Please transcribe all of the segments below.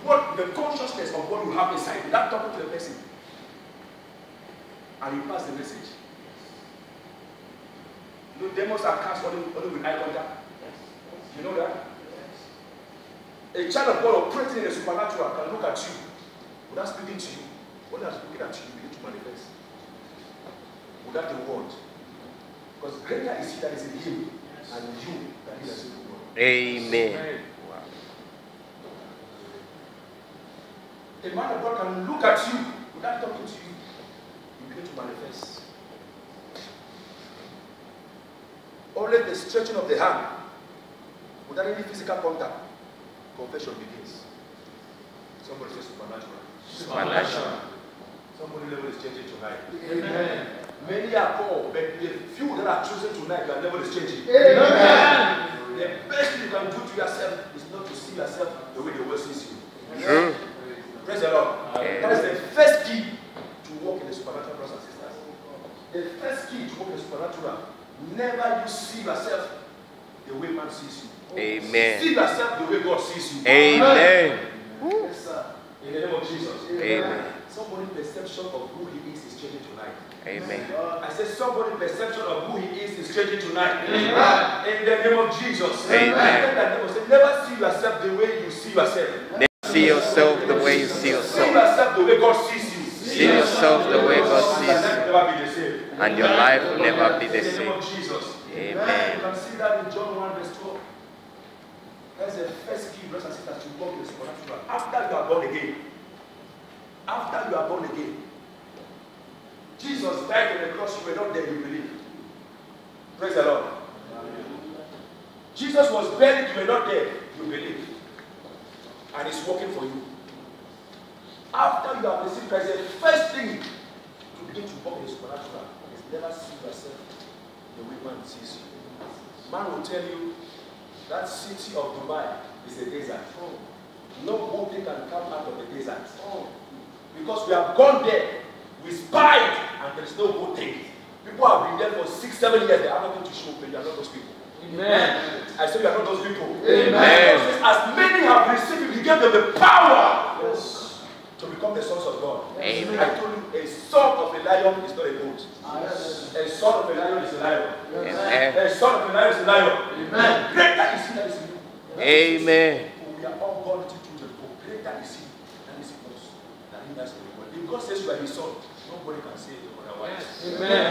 what the consciousness of what you have inside, without talking to the person. And you pass the message. You know, demons are cast only with eye contact. You know that? A child of God operating in the supernatural can look at you without speaking to you. When they are looking at you, begin to manifest. Without the word. Because greater is he that is in him and you than he that is in the world. Amen. Wow. A man of God can look at you without talking to you. You begin to manifest. Only the stretching of the hand, without any physical contact, confession begins. Somebody says supernatural. Supernatural. Somebody level is changing tonight. Amen. Many are called, but the few that are chosen tonight, your level is changing. Amen. The best thing you can do to yourself is not to see yourself the way the world sees you. True. Praise the Lord. That is the first key to walk in the supernatural, brothers and sisters. The first key to walk in the supernatural. Never you see yourself the way man sees you. Amen. See yourself the way God sees you. Amen. Yes, sir. In the name of Jesus. Amen. Somebody's perception of who he is changing tonight. Amen. I said somebody's perception of who he is changing tonight. Amen. In the name of Jesus. Amen. Never see yourself the way you see yourself. Never see yourself the way you see See yourself. yourself the way God sees you. See yourself the way God sees you. Never be the same. And your life will never be the In the name same. of Jesus. Amen. You can see that in John 1 verse 12. That's the first key, brothers and sisters, to walk in the supernatural. After you are born again. After you are born again. Jesus died on the cross, you were not there, you believe. Praise the Lord. Jesus was buried, you were not there, you believe. And he's working for you. After you have received Christ, the first thing to begin to walk in the supernatural is never see yourself the way man sees you. Man will tell you that city of Dubai is a desert. No good thing can come out of the desert. Because we have gone there, we spied, and there is no good thing. People have been there for 6-7 years, they have nothing to show, but you are not those people. Amen. I say you are not those people. Amen. As many have received, he gave them the power to become the sons of God. Amen. I told you, a son of a lion is not a goat. A son of a lion is a lion. Amen. A son of a lion is a lion. Amen. Greater is he that is in you. Amen. We are all born into children. Greater is he that is in us than he that is in the world. If God says you are his son, nobody can say it otherwise. Amen.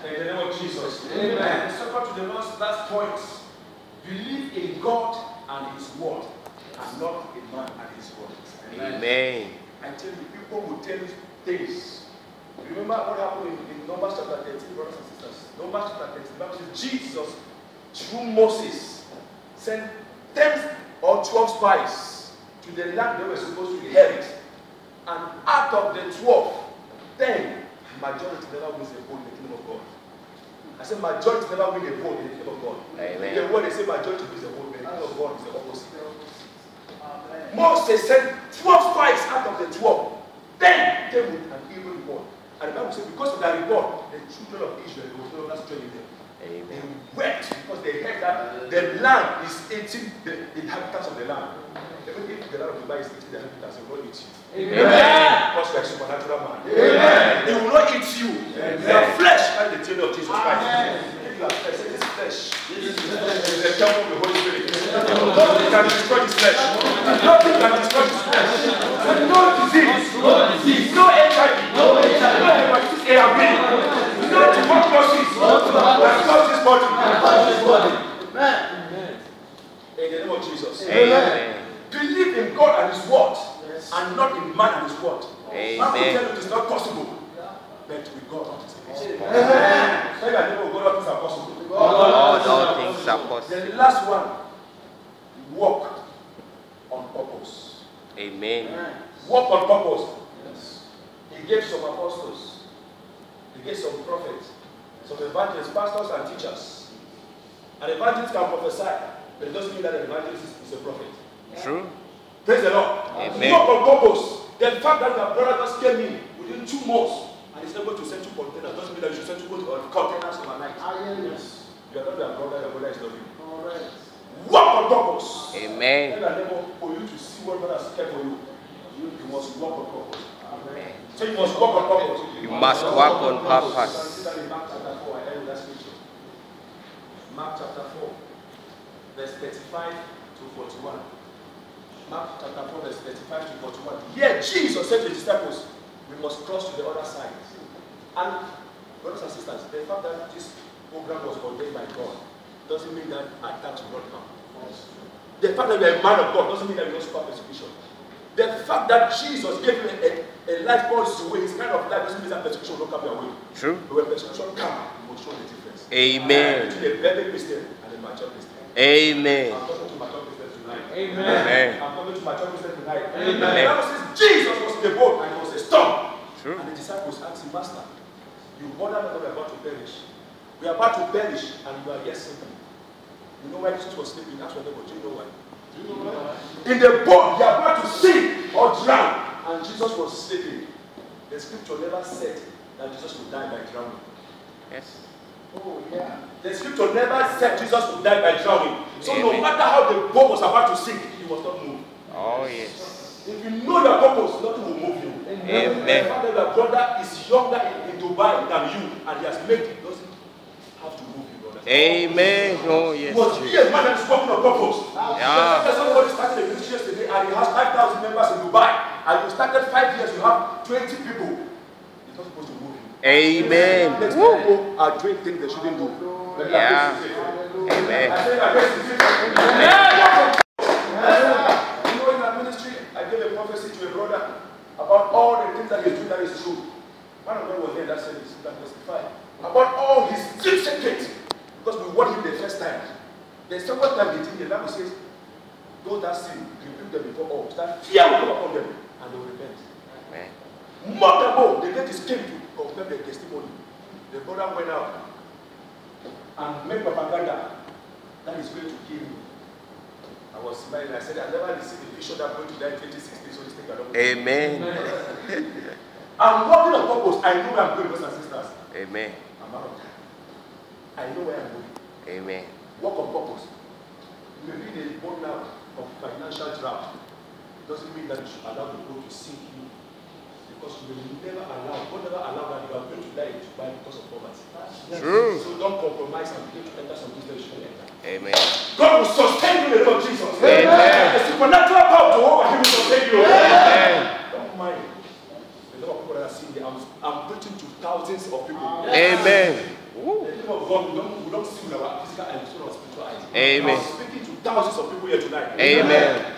In the name of Jesus. Amen. Second to the last point, believe in God and his word, and not in man and his word. Amen. I tell you, people will tell you things. Remember what happened in Numbers chapter 13, brothers and sisters. Numbers chapter 13, the Bible says Jesus, through Moses, sent 10 or 12 spies to the land they were supposed to inherit. And out of the 12, 10, majority never wins a vote in the kingdom of God. I said majority never win a vote in the kingdom of God. Amen. The word they say majority wins a vote, but the kingdom of God is the opposite. Moses sent 12 spies out of the 12. 10 came with an evil report. And the Bible says because of that report, the children of Israel were no longer straying them. Amen. They wept because they heard that the land is eating the inhabitants of the land. Even if the land of Dubai is eating the inhabitants, they will not eat you. Amen. Because you are a supernatural man. Amen. They will not eat you. Amen. Your flesh and the children of Jesus Christ. Amen. If you are flesh, say, this is flesh. This is the temple of the Holy Spirit. Nothing can destroy this flesh. Nothing can destroy this flesh. No disease. No HIV. No hepatitis A and B. No tuberculosis. Can touch this body. Amen. In the name of Jesus. Amen. Believe in God and his word. And not in man and his word. Man will tell you Amen. it is not possible. But with God, all things are possible. Amen. Tell your neighbor, God, all things are possible. All things are possible. Then the last one, walk on purpose. Amen. Walk on purpose. He gave some apostles. He gave some prophets. Some evangelists, pastors, and teachers. An evangelist can prophesy, but it doesn't mean that an evangelist is a prophet. True. Praise the Lord. Amen. Walk on purpose. The fact that your brother just came in within 2 months and is able to send 2 containers doesn't mean that you should send 2 containers overnight. Yes. You are not your brother is not you. Correct. Walk on purpose. Amen. Tell your neighbor for you to see what God has kept for you. You must walk on purpose. Amen. So you must walk on purpose. You must walk on purpose. Consider in Mark chapter 4, I end that scripture. Mark chapter 4, verse 35 to 41. Mark chapter 4, verse 35 to 41. Here Jesus said to his disciples, we must cross to the other side. And brothers and sisters, the fact that this program was ordained by God doesn't mean that attacks will not come. The fact that you are a man of God doesn't mean that you don't suffer persecution. The fact that Jesus gave you a life policy way, his kind of life, doesn't mean that persecution will not come your way. True. But when persecution comes, you will show the difference. Amen. Between a baby Christian and a mature Christian. Amen. I'm talking to mature Christians tonight. Amen. I'm talking to mature Christians tonight. Amen. The Bible says Jesus was in the boat and it was a storm. True. And the disciples asked him, Master, you bother that we are about to perish. We are about to perish and you are yet sleeping. You know why Jesus was sleeping? That's what they were. Do you know why? In the boat, they are about to sink or drown, and Jesus was sleeping. The scripture never said that Jesus would die by drowning. Yes. Oh, yeah. The scripture never said Jesus would die by drowning. So no Amen. matter how the boat was about to sink, he must not move. Oh, yes. If you know your purpose, nothing will move you. Amen. The fact that your brother is younger in Dubai than you, and he has made it, doesn't have to move you, brother. Amen. Oh, yes. Was he a man that is working on purpose? Yeah. Somebody started a business yesterday and he has 5,000 members in Dubai. And you started 5 years, you have 20 people. It's not supposed to move you. Amen. Next Woo. people are doing things they shouldn't do. Yeah. Amen. I said, I guess it's it. You know, in our ministry, I gave a prophecy to a brother about all the things that he's doing that is true. One of them was there that service, that testified about all his deep secrets. Because we warned him the first time. The second time they did, the Bible says, those that sin, rebuke them before all. That fear will come upon them and they will repent. Amen. More than more, the ladies came to confirm their testimony. The brother went out and made propaganda that is going to kill me. I was smiling. I said, I never received a vision that I'm going to die in 2016, so this thing cannot be. Amen. I'm working on purpose. I know where I'm going, brothers and sisters. Amen. I'm out of time. I know where I'm going. Amen. Work on purpose. You may be in a boat now of financial drought. It doesn't mean that you should allow the boat to sink you. Because you will never allow, God never allow that you are going to die in Dubai because of poverty. True. So don't compromise and begin to enter some business you shouldn't enter. Amen. God will sustain you in the name of Jesus. Amen. The supernatural power to over him will sustain you. Amen. Don't mind. The number of people that are seeing me, I'm preaching to thousands of people. Amen. The name of God, we don't see with our physical eyes, with our spiritual eyes. Amen. I'm speaking to thousands of people here tonight. Amen.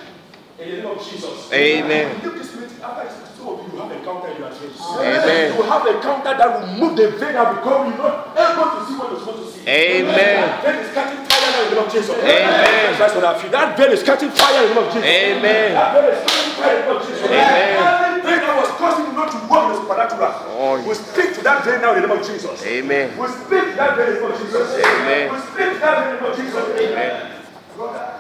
In the name of Jesus. Amen. When you leave this meeting, after some of you have encounter in your dreams. Amen. You will have an encounter that will move the vein and become you not able to see what you're supposed to see. Amen. That vein is catching fire now in the name of Jesus. Amen. That's what I feel. That vein is catching fire in the name of Jesus. Amen. That vein is catching fire in the name of Jesus. Amen. Every vein that was causing you not to walk in the supernatural. Oh, We speak to that vein now in the name of Jesus. Amen. We speak to that vein in the name of Jesus. Amen. We speak to that vein in the name of Jesus. Amen. Brother,